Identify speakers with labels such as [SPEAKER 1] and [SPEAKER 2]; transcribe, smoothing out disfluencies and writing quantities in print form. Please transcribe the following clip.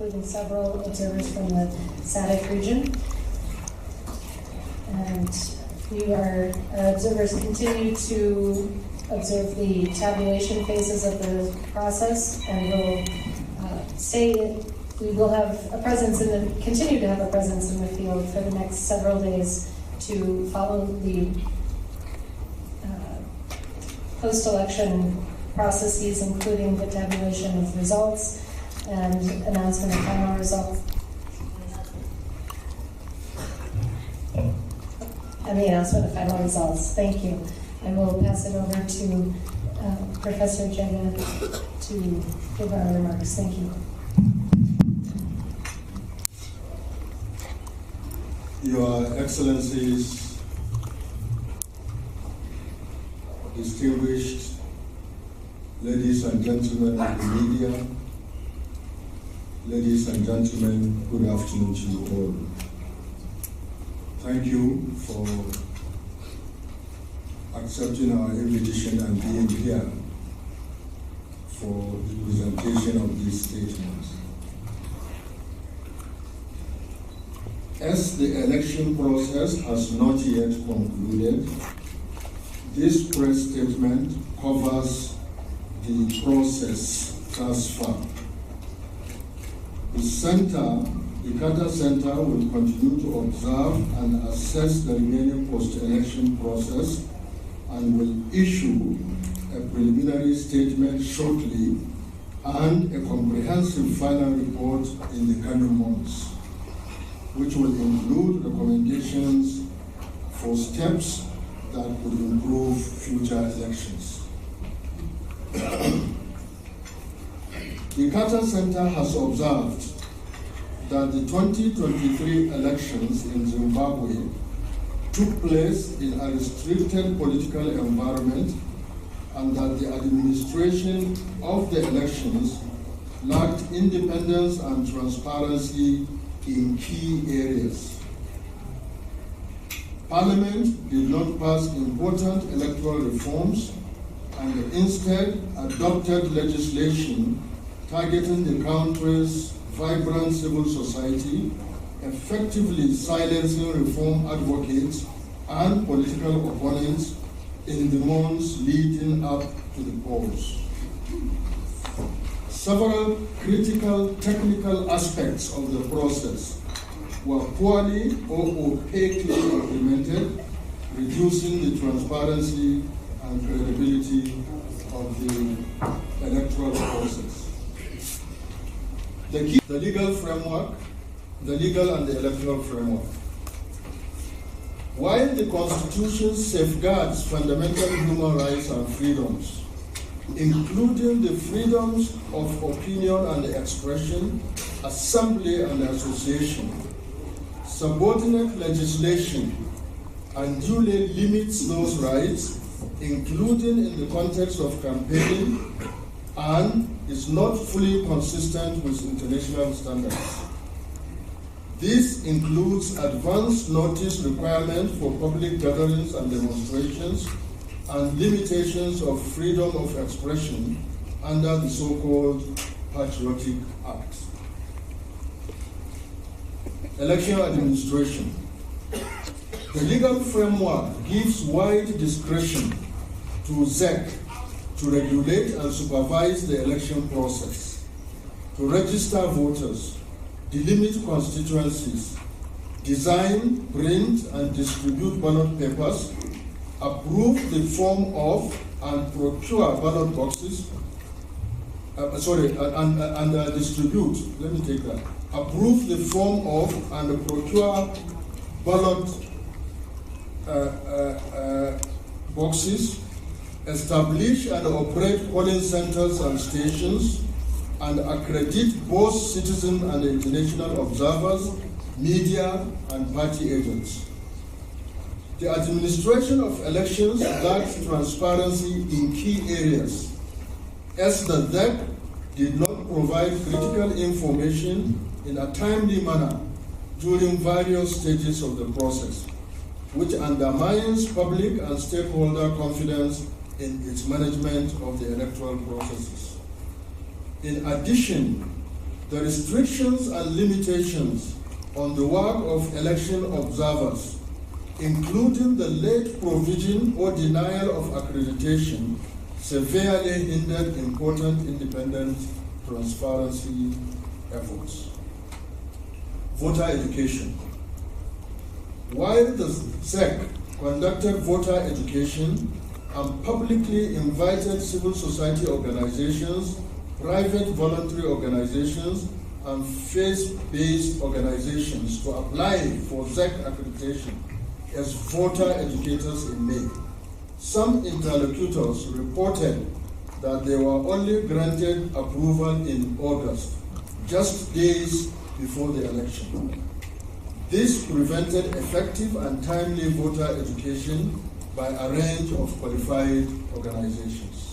[SPEAKER 1] including several observers from the SADC region. And our observers continue to observe the tabulation phases of the process, and we will have a presence continue to have a presence in the field for the next several days to follow the post-election processes, including the tabulation of results and announcement of final results. And the announcement of final results. Thank you. I will pass it over to Professor Jega to give our remarks. Thank you.
[SPEAKER 2] Your Excellencies, distinguished ladies and gentlemen of the media, ladies and gentlemen, good afternoon to you all. Thank you for accepting our invitation and being here for the presentation of these statements. As the election process has not yet concluded, this press statement covers the process thus far. The Carter Center will continue to observe and assess the remaining post-election process and will issue a preliminary statement shortly and a comprehensive final report in the coming months, which will include recommendations for steps that would improve future elections. The Carter Center has observed that the 2023 elections in Zimbabwe took place in a restricted political environment and that the administration of the elections lacked independence and transparency in key areas. Parliament did not pass important electoral reforms and instead adopted legislation targeting the country's vibrant civil society, effectively silencing reform advocates and political opponents in the months leading up to the polls. Several critical technical aspects of the process were poorly or opaquely implemented, reducing the transparency and credibility of the electoral process. The legal framework, the legal and the electoral framework. While the Constitution safeguards fundamental human rights and freedoms, including the freedoms of opinion and expression, assembly and association, subordinate legislation unduly limits those rights, including in the context of campaigning, and is not fully consistent with international standards. This includes advance notice requirement for public gatherings and demonstrations and limitations of freedom of expression under the so-called Patriotic Act. Election administration. The legal framework gives wide discretion to ZEC to regulate and supervise the election process, to register voters, delimit constituencies, design, print, and distribute ballot papers, approve the form of and procure ballot boxes, distribute, let me take that, approve the form of and procure ballot boxes, establish and operate polling centers and stations, and accredit both citizen and international observers, media, and party agents. The administration of elections lacks transparency in key areas, as the ZEC did not provide critical information in a timely manner during various stages of the process, which undermines public and stakeholder confidence in its management of the electoral processes. In addition, The restrictions and limitations on the work of election observers, including the late provision or denial of accreditation, severely hindered important independent transparency efforts. Voter education. While the SEC conducted voter education and publicly invited civil society organizations, private voluntary organizations, and faith-based organizations to apply for SEC accreditation as voter educators in May, some interlocutors reported that they were only granted approval in August, just days before the election. This prevented effective and timely voter education by a range of qualified organizations.